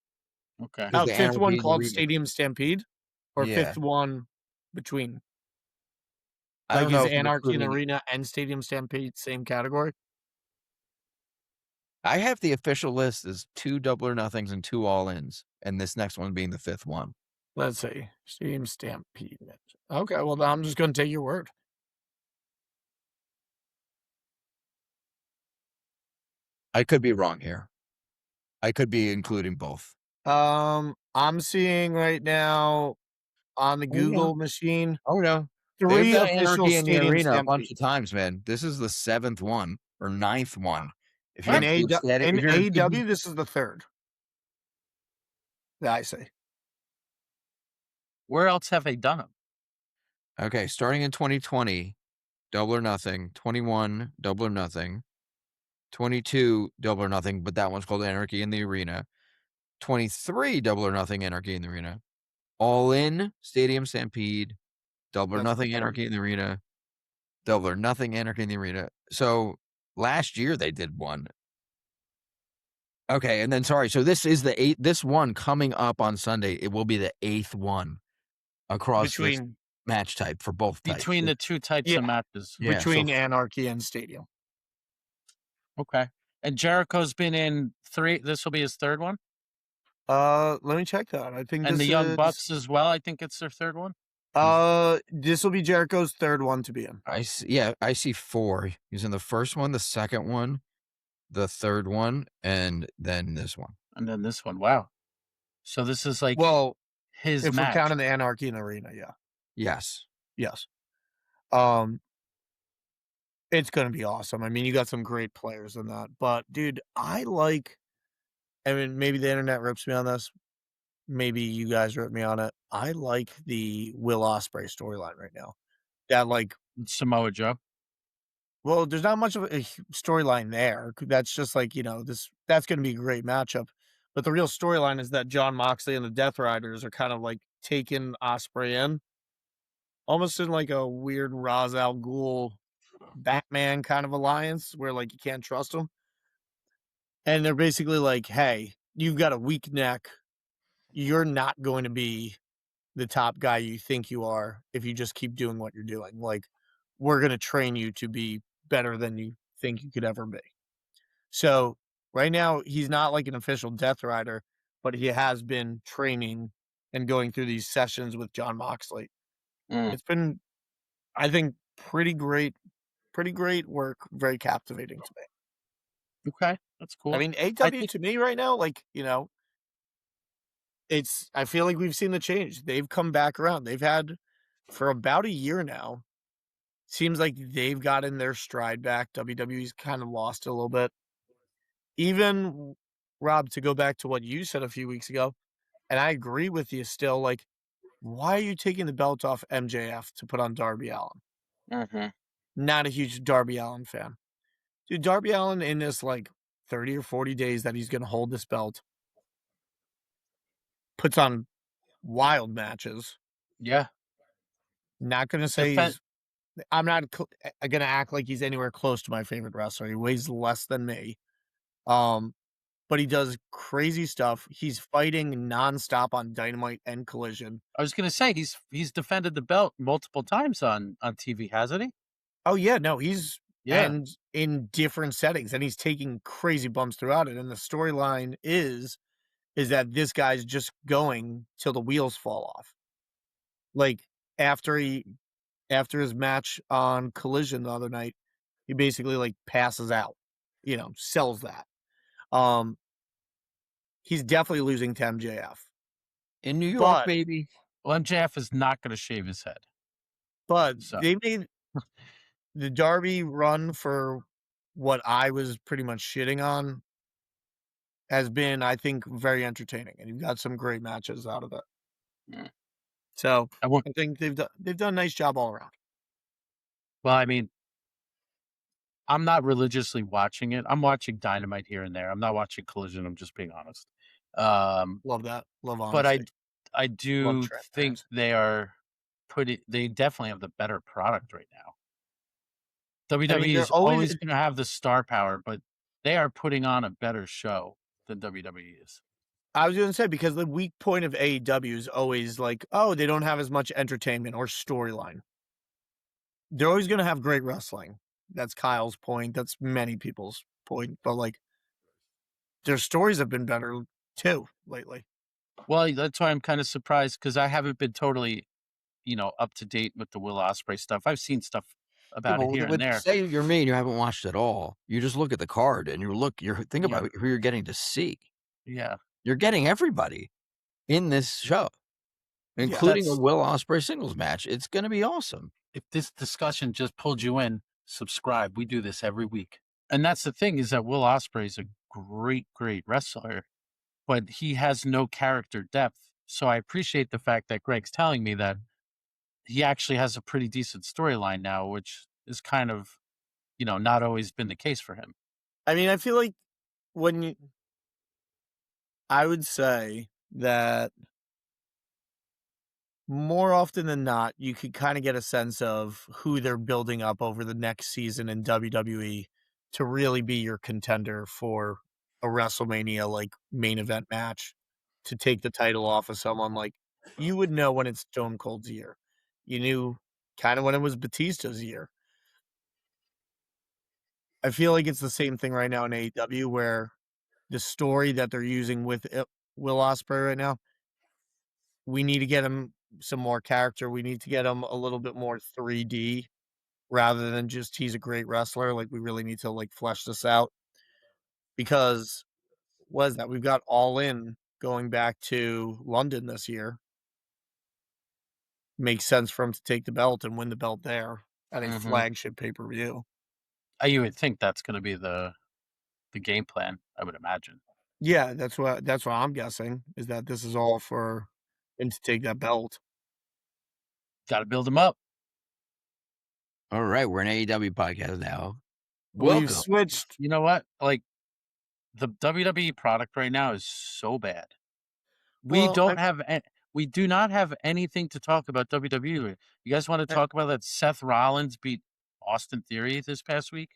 Okay. Because Oh, the 5th Anarchy one in the called Arena- Stadium Stampede? Or Yeah. 5th one between? I don't Is know if we're Anarchy in the including- Arena and Stadium Stampede same category? I have the official list as 2 Double or Nothings and 2 All-Ins, and this next one being the 5th one. Let's see. Stadium Stampede. Okay, well, then I'm just going to take your word. I could be wrong here. I could be including both. I'm seeing right now on the Oh, yeah. Google machine Oh no, 3 they've done official Anarchy in the Stadium Arena a bunch Stampede. of times, man. This is the 7th one or 9th one. If In include AEW, if you're including- this is the 3rd. Yeah, I say. Where else have they done them? Okay, starting in 2020, Double or Nothing. 21, Double or Nothing. 22, Double or Nothing, but that one's called Anarchy in the Arena. 23, Double or Nothing, Anarchy in the Arena. All In, Stadium Stampede. Double or That's Nothing, the third. Anarchy in the Arena. Double or Nothing, Anarchy in the Arena. So last year they did one. Okay, and then sorry, so this is the 8th. This one coming up on Sunday. It will be the 8th one across this Between match type for both types. Between the two types Yeah. of matches. Yeah, between so- Anarchy and Stadium. Okay. And Jericho's been in 3. This will be his 3rd one. Let me check that. I think And this the Young is, Bucks as well. I think it's their 3rd one. this will be Jericho's 3rd one to be in. I see 4. He's in the first one, the second one, the third one, and then this one. And then this one. Wow. So this is like Well, his if match. we're counting the Anarchy in the Arena, yeah. Yes. Yes. It's going to be awesome. I mean, you got some great players in that. But, dude, I mean, maybe the internet rips me on this. Maybe you guys rip me on it. I like the Will Ospreay storyline right now. That, Samoa Joe. well, there's not much of a storyline there. That's just that's going to be a great matchup. But the real storyline is that John Moxley and the Death Riders are kind of taking Ospreay in. Almost in a weird Ra's al Ghul Batman kind of alliance where you can't trust them. And they're basically hey, you've got a weak neck. You're not going to be the top guy you think you are if you just keep doing what you're doing. Like, we're gonna train you to be better than you think you could ever be. So right now, he's not like an official Death Rider, but he has been training and going through these sessions with John Moxley. Mm. It's been, I think, pretty great work, very captivating to me. Okay, that's cool. I mean, I AW think to me right now, like, I feel like we've seen the change. They've come back around. They've had for about a year now. Seems like they've gotten their stride back. WWE's kind of lost it a little bit. Even Rob, to go back to what you said a few weeks ago, and I agree with you still, like, why are you taking the belt off MJF to put on Darby Allin? Mhm. Not a huge Darby Allin fan. Dude, Darby Allin in this like 30 or 40 days that he's gonna hold this belt puts on wild matches. Yeah. Not gonna say Defen he's I'm not gonna act like he's anywhere close to my favorite wrestler. He weighs less than me. Um, but he does crazy stuff. He's fighting nonstop on Dynamite and Collision. I was gonna say he's defended the belt multiple times on TV, hasn't he? Oh yeah, no, he's Yeah. and in different settings, and he's taking crazy bumps throughout it. And the storyline is that this guy's just going till the wheels fall off. Like after his match on Collision the other night, he basically like passes out, sells that. Um, he's definitely losing to MJF. In New York, But baby. Well, MJF is not gonna shave his head. So they made the Darby run for what I was pretty much shitting on has been, I think, very entertaining, and you've got some great matches out of it. Mm. So I want I think they've done a nice job all around. well, I mean, I'm not religiously watching it. I'm watching Dynamite here and there. I'm not watching Collision, I'm just being honest. Um, Love that. Love but I honesty. I Love do think transparency. they definitely have the better product right now. I mean, WWE they're is always always gonna have the star power, but they are putting on a better show than WWE is. I was gonna say, because the weak point of AEW is always like, oh, they don't have as much entertainment or storyline. They're always gonna have great wrestling. That's Kyle's point. That's many people's point. But like their stories have been better too lately. Well, that's why I'm kinda surprised because I haven't been totally, up to date with the Will Ospreay stuff. I've seen stuff Yeah, about it but here and there. say you're me and you haven't watched it all. You just look at the card and you're think Yeah, about who you're getting to see. yeah. You're getting everybody in this show, Yeah. including a That's Will Ospreay singles match. It's gonna be awesome. if this discussion just pulled you in, subscribe. We do this every week. And that's the thing is that Will Ospreay is a great, great wrestler, but he has no character depth. So I appreciate the fact that Greg's telling me that he actually has a pretty decent storyline now, which is kind of, not always been the case for him. I mean, I feel like when you I would say that more often than not, you could kind of get a sense of who they're building up over the next season in WWE to really be your contender for a WrestleMania like main event match to take the title off of someone. Like, you would know when it's Stone Cold's year. You knew kind of when it was Batista's year. I feel like it's the same thing right now in AEW, where the story that they're using with Will Ospreay right now, we need to get him some more character. We need to get him a little bit more 3D rather than just he's a great wrestler. Like, we really need to like flesh this out, because what is that? We've got All In going back to London this year. Makes sense for him to take the belt and win the belt there at a Mhm. flagship pay-per-view. You would think that's gonna be the game plan, I would imagine. Yeah, that's what I'm guessing, is that this is all for him to take that belt. Gotta build him up. All right, we're an AEW podcast now. We've Welcome. switched. You know what? Like, the WWE product right now is so bad. We Well, don't have we do not have anything to talk about WWE. You guys wanna I talk about that Seth Rollins beat Austin Theory this past week?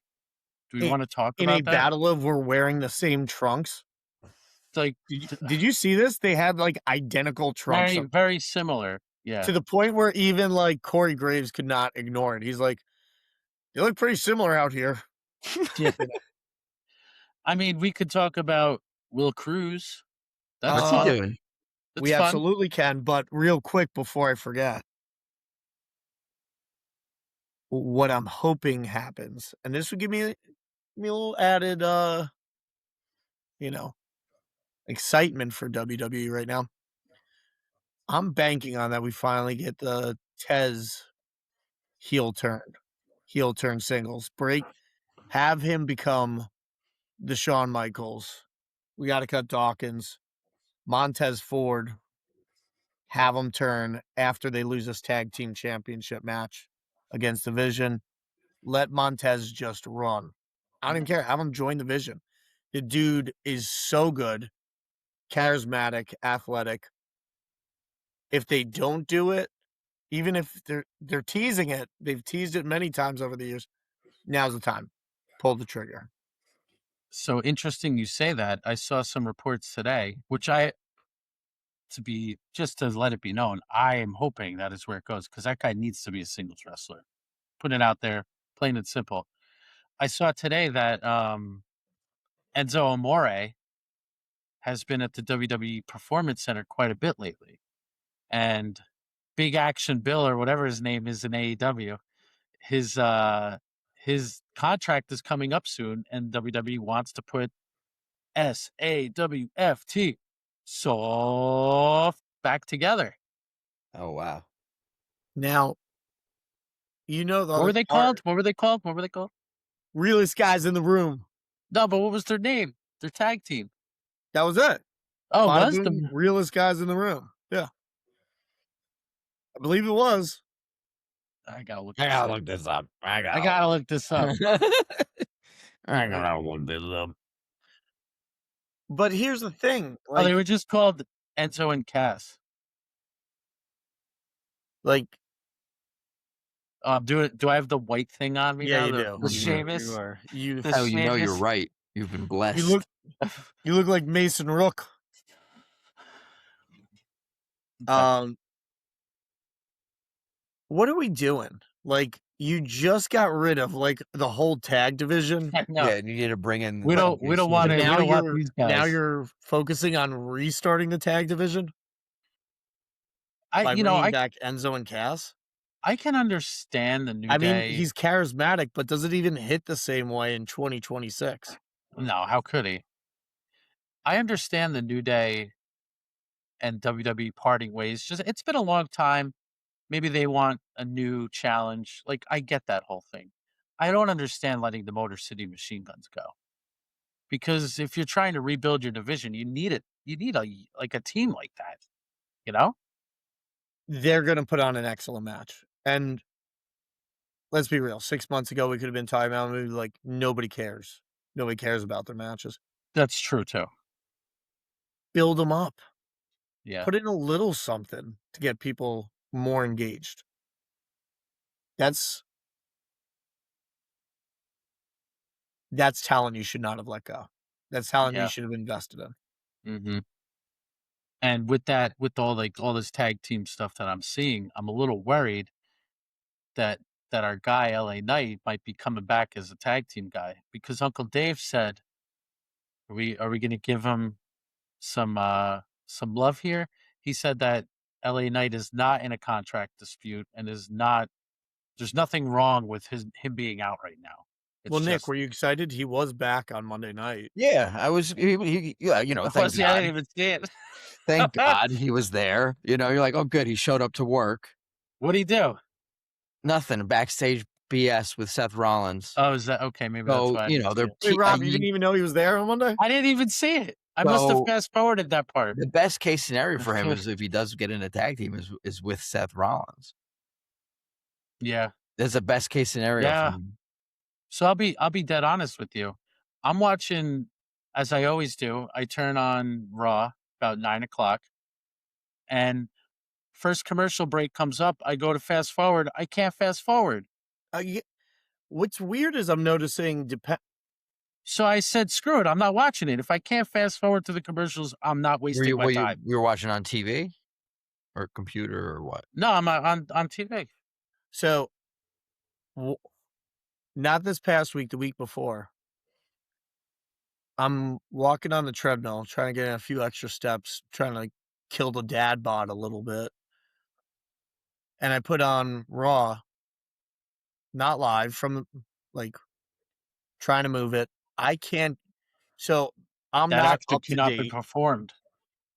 Do we I wanna talk in a about that? battle of we're wearing the same trunks. It's like Did you see this? They had, like, identical trunks very, on. very similar. Yeah. To the point where even like Corey Graves could not ignore it. He's like, "You look pretty similar out here." Yeah. I mean, we could talk about Will Cruz. That's What's he fun. doing? That's We fun. absolutely can, but real quick before I forget, what I'm hoping happens, and this would give me a little added, excitement for WWE right now. I'm banking on that we finally get the Tez heel turn singles break, have him become the Shawn Michaels. We got to cut Dawkins, Montez Ford, have them turn after they lose this tag team championship match against the Vision. Let Montez just run. I don't even care. Have him join the Vision. The dude is so good, charismatic, athletic. If they don't do it, even if they're teasing it, they've teased it many times over the years. Now's the time. Pull the trigger. So interesting you say that. I saw some reports today, which just to let it be known, I am hoping that is where it goes because that guy needs to be a singles wrestler. Put it out there, plain and simple. I saw today that Enzo Amore has been at the WWE Performance Center quite a bit lately. And Big Action Bill or whatever his name is in AEW, his contract is coming up soon, and WWE wants to put SAWFT soft back together. Oh wow! Now, the What other were they part, called? What were they called? What were they called? realest guys in the room. No, but what was their name? Their tag team. That was it. Oh, Bada was boom, the realest guys in the room. Yeah, I believe it was. I gotta look. I This gotta up. look this up. I gotta look this up. I gotta look this up. But here's the thing, Oh, they were just called Enzo and Cass. like Do I have the white thing on me yeah, now? you The do. You do. Sheamus. You are you. The Oh, you know you're Sheamus. right. You've been blessed. You look like Mason Rook. Okay. What are we doing? Like, you just got rid of like the whole tag division. No, Yeah, you need to bring in. we don't want But it. We now don't want these guys. now you're focusing on restarting the tag division by bringing back Enzo and Cass. I can understand the New I mean, Day. he's charismatic, but does it even hit the same way in 2026? No, how could he? I understand the New Day and WWE parting ways. Just it's been a long time. Maybe they want a new challenge. Like I get that whole thing. I don't understand letting the Motor City Machine Guns go. Because if you're trying to rebuild your division, you need it. You need a team like that. You know? They're going to put on an excellent match. And let's be real, 6 months ago we could have been talking about maybe like nobody cares. Nobody cares about their matches. That's true too. Build them up. Yeah. Put in a little something to get people more engaged. That's talent you should not have let go. That's talent you should have invested in. Mm-hmm. And with all this tag team stuff that I'm seeing, I'm a little worried that our guy LA Knight might be coming back as a tag team guy because Uncle Dave said, "Are we going to give him some love here?" He said that LA Knight is not in a contract dispute and there's nothing wrong with him being out right now. Well, Nick, were you excited? He was back on Monday night. Yeah, I was. Yeah, thank I God. didn't even see it. Thank God he was there. You're like, oh, good, he showed up to work. What'd he do? Nothing. Backstage BS with Seth Rollins. Oh, is that okay? Maybe that's why. They're. Wait, Rob, you didn't even know he was there on Monday? I didn't even see it. I must have fast forwarded that part. The best case scenario for him is if he does get in a tag team is with Seth Rollins. Yeah, that's the best case scenario. Yeah. For him. So I'll be dead honest with you. I'm watching, as I always do. I turn on Raw about 9:00, and first commercial break comes up. I go to fast forward. I can't fast forward. What's weird is I'm noticing. So I said, "Screw it! I'm not watching it. If I can't fast forward to the commercials, I'm not wasting my time." You were watching on TV? or computer or what? No, I'm on TV. So, not this past week, the week before. I'm walking on the treadmill, trying to get in a few extra steps, trying to like kill the dad bod a little bit. And I put on Raw, not live, from like trying to move it. I can't. So I'm That not actually up to cannot be date. performed.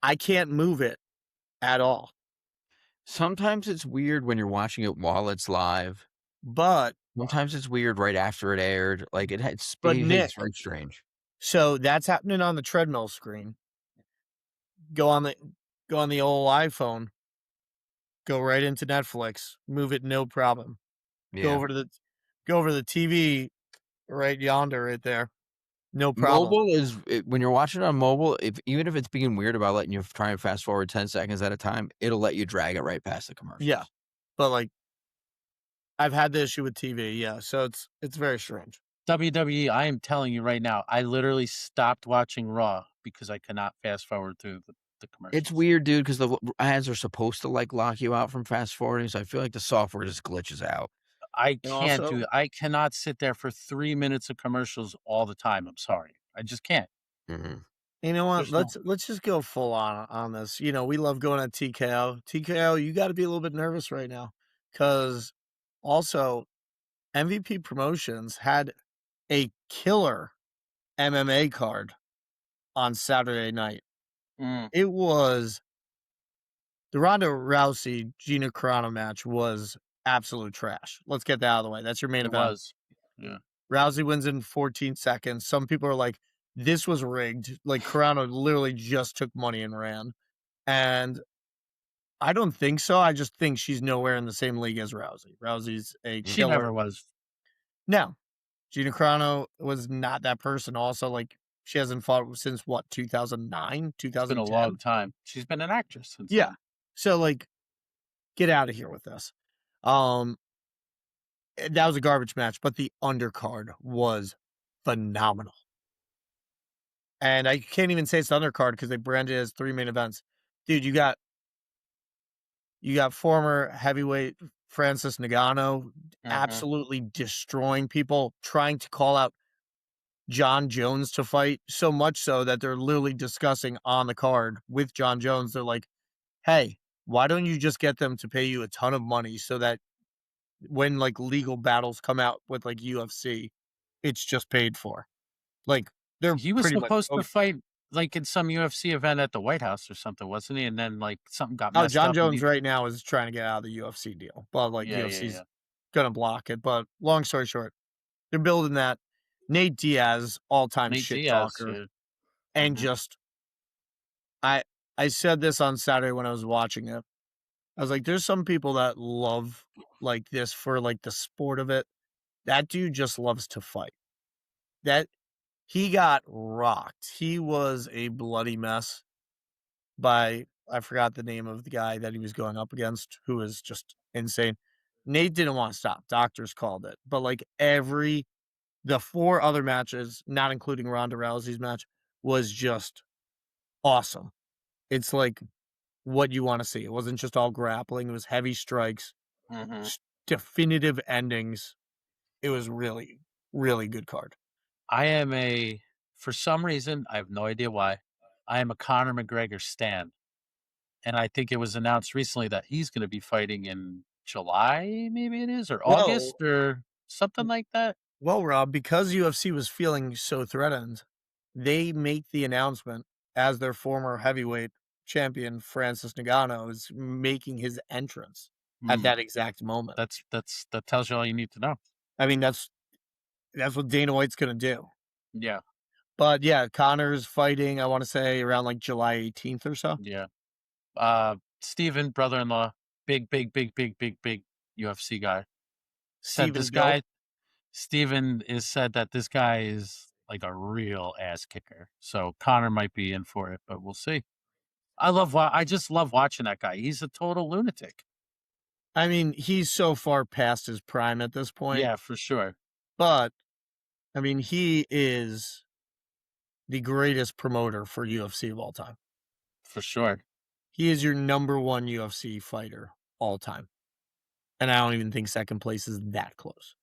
I can't move it at all. Sometimes it's weird when you're watching it while it's live. But Sometimes it's weird right after it aired. Like it's Nick, very strange. so that's happening on the treadmill screen. Go on the old iPhone. Go right into Netflix. Move it, no problem. Go Yeah. over to the TV right yonder, right there. No problem. Mobile is when you're watching it on mobile, even if it's being weird about letting you try and fast forward 10 seconds at a time, it'll let you drag it right past the commercials. Yeah. But like I've had the issue with TV, yeah. So it's very strange. WWE, I am telling you right now, I literally stopped watching Raw because I cannot fast forward through the commercials. It's weird, dude, because the ads are supposed to like lock you out from fast forwarding. So I feel like the software just glitches out. I can't also- do it. I cannot sit there for 3 minutes of commercials all the time. I'm sorry. I just can't. Mm-hmm. You know what? There's Let's just go full on this. You know, we love going at TKO. TKO, you got to be a little bit nervous right now because also MVP Promotions had a killer MMA card on Saturday night. Mm, It was the Ronda Rousey Gina Carano match was absolute trash. Let's get that out of the way. That's your main it event. was. Yeah. Rousey wins in 14 seconds. Some people are like, this was rigged. Like Carano literally just took money and ran. And I don't think so. I just think she's nowhere in the same league as Rousey. Rousey's a She killer. never was. No, Gina Carano was not that person. Also, like she hasn't fought since what 2009, It's been 2010. a long time. She's been an actress since Yeah. then. So like, get out of here with this. That was a garbage match, but the undercard was phenomenal. And I can't even say it's the undercard because they branded it as 3 main events. Dude, you got former heavyweight Francis Ngannou absolutely destroying people, trying to call out John Jones to fight, so much so that they're literally discussing on the card with John Jones. They're like, hey, why don't you just get them to pay you a ton of money so that when like legal battles come out with like UFC, it's just paid for. Like they're He was pretty much supposed to fight like in some UFC event at the White House or something, wasn't he? And then like something got messed John up. Jones right now is trying to get out of the UFC deal, but like Yeah, UFC's yeah. gonna block it. But long story short, they're building that. Nate Diaz, all-time Nate shit Diaz, talker, yeah. and Mhm. just I said this on Saturday when I was watching it. I was like, there's some people that love like this for like the sport of it. That dude just loves to fight. That he got rocked. He was a bloody mess by I forgot the name of the guy that he was going up against, who was just insane. Nate didn't want to stop. Doctors called it. But like the 4 other matches, not including Ronda Rousey's match, was just awesome. It's like what you want to see. It wasn't just all grappling. It was heavy strikes, definitive endings. It was really, really good card. I am for some reason, I have no idea why, I am a Conor McGregor stan. And I think it was announced recently that he's going to be fighting in July, maybe it is, or August or something like that. Well, Rob, because UFC was feeling so threatened, they make the announcement as their former heavyweight champion, Francis Ngannou, is making his entrance at that exact moment. That tells you all you need to know. I mean, that's what Dana White's going to do. Yeah. But yeah, Conor's fighting, I want to say around like July 18th or so. Yeah. Steven, brother-in-law, big UFC guy. Said this guy, Steven is said that this guy is like a real ass kicker. So Connor might be in for it, but we'll see. I just love watching that guy. He's a total lunatic. I mean, he's so far past his prime at this point. Yeah, for sure. But I mean, he is the greatest promoter for UFC of all time. For sure. He is your number one UFC fighter all time. And I don't even think second place is that close.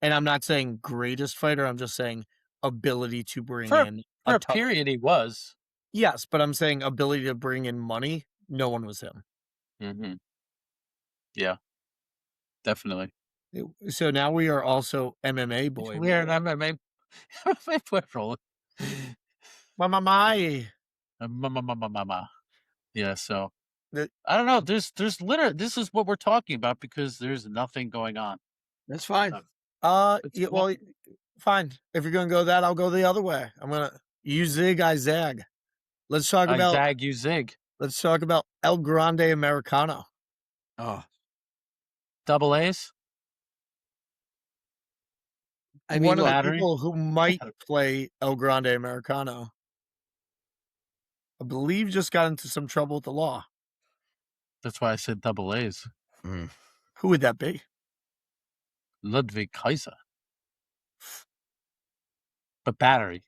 And I'm not saying greatest fighter. I'm just saying ability to bring For in a ton. period, he was. Yes, but I'm saying ability to bring in money. No one was him. Mm-hmm. Yeah, definitely. So now we are also MMA boy. We are an MMA boy rolling. My. Yeah, so The- I don't know. There's literally, this is what we're talking about because there's nothing going on. That's fine. It's Yeah, cool. well, fine. If you're gonna go that, I'll go the other way. I'm gonna you zig, I zag. Let's talk I about zag, you zig. El Grande Americano. Oh, Double A's. I mean, One of look, the Battery. people who might play El Grande Americano, I believe, just got into some trouble with the law. That's why I said double A's. mm, Who would that be? Ludwig Kaiser. But battery.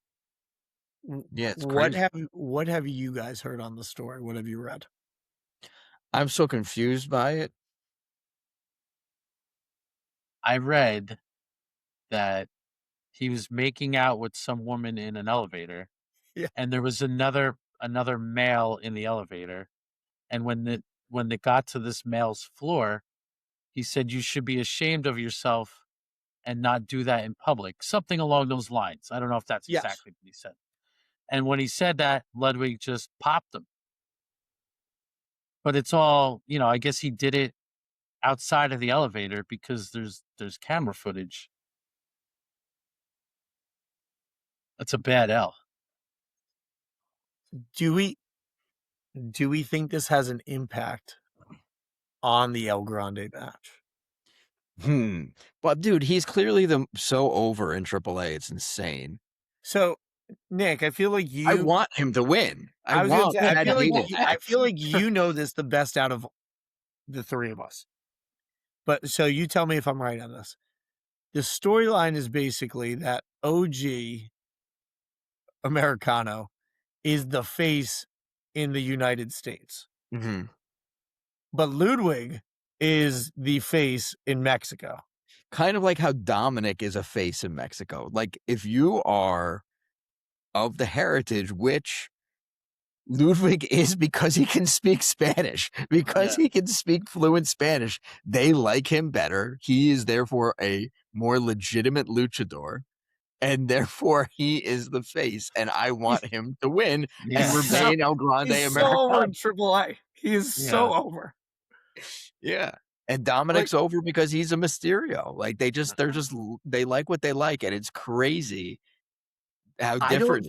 yeah, it's What crazy. have you guys heard on the story? What have you read? I'm so confused by it. I read that he was making out with some woman in an elevator. Yeah. And there was another male in the elevator. And when they got to this male's floor, he said, "You should be ashamed of yourself and not do that in public." Something along those lines. I don't know if that's Yes. exactly what he said. And when he said that, Ludwig just popped him. But it's all, I guess he did it outside of the elevator because there's camera footage. That's a bad L. Do we think this has an impact on the El Grande match? But dude, he's clearly so over in AAA. It's insane. So, Nick, I feel like I want him to win. I feel like you know this the best out of the three of us. But so you tell me if I'm right on this. The storyline is basically that OG Americano is the face in the United States. Mm-hmm. But Ludwig is the face in Mexico. Kind of like how Dominic is a face in Mexico. Like, if you are of the heritage, which Ludwig is because he can speak Spanish, because he can speak fluent Spanish, they like him better. He is therefore a more legitimate luchador, and therefore he is the face, and I want him to win and remain El Grande He's Americano. so over in AAA. He is so over. Yeah. And Dominic's over because he's a Mysterio. Like, they like what they like, and it's crazy how different.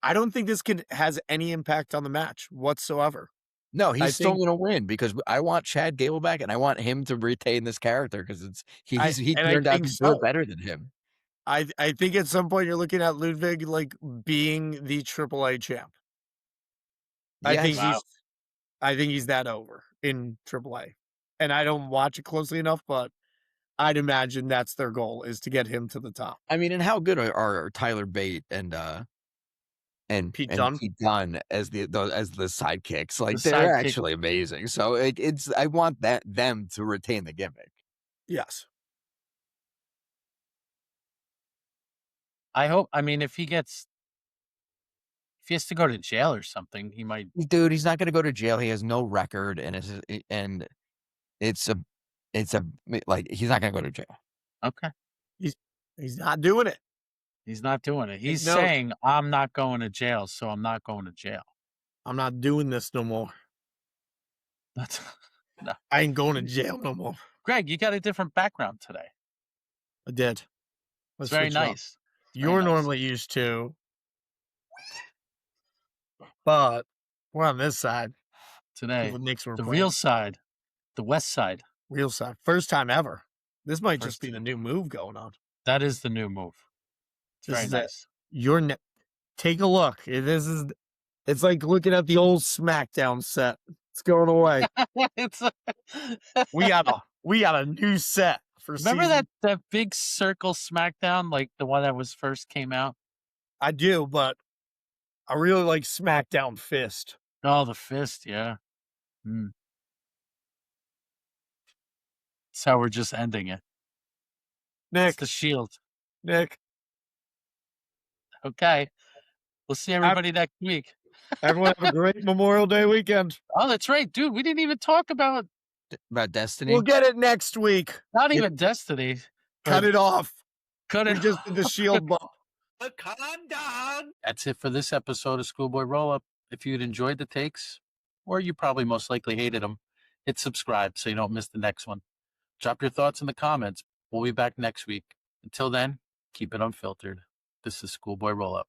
I don't think this has any impact on the match whatsoever. No, he's still going to win because I want Chad Gable back, and I want him to retain this character because he turned out to be better than him. I think at some point you're looking at Ludwig like being the AAA champ. Yes. I think he's that over in AAA, and I don't watch it closely enough, but I'd imagine that's their goal, is to get him to the top. I mean, and how good are Tyler Bate and Pete Dunne as the sidekicks? Like, they're actually amazing. So I want them to retain the gimmick. Yes. I hope. I mean, if he has to go to jail or something, he might. Dude, he's not going to go to jail. He has no record, and it's like, he's not going to go to jail. Okay. He's not doing it. He's not doing it. He's saying, "I'm not going to jail, so I'm not going to jail. I'm not doing this no more. No. I ain't going to jail no more." Greg, you got a different background today. I did. It's very nice. You're normally used to, but we're on this side today. The real side, the west side. Real side. First time ever. This might just be the new move going on. That is the new move. It's very nice. Take a look. It's like looking at the old SmackDown set. It's going away. We got a new set for Remember that big circle SmackDown, like the one that was first came out? I do, but I really like SmackDown Fist. Oh, the fist, yeah. Mm. That's how we're just ending it. It's Nick, the Shield. Nick, Okay. We'll see everybody next week. everyone have a great Memorial Day weekend. Oh, that's right, dude. We didn't even talk about Destiny. We'll get it next week. not even Destiny. Cut but it off. Cut We it. just did the Shield bump. Calm down. That's it for this episode of Schoolboy Rollup. If you'd enjoyed the takes, or you probably most likely hated them, hit subscribe so you don't miss the next one. Drop your thoughts in the comments. We'll be back next week. Until then, keep it unfiltered. This is Schoolboy Rollup.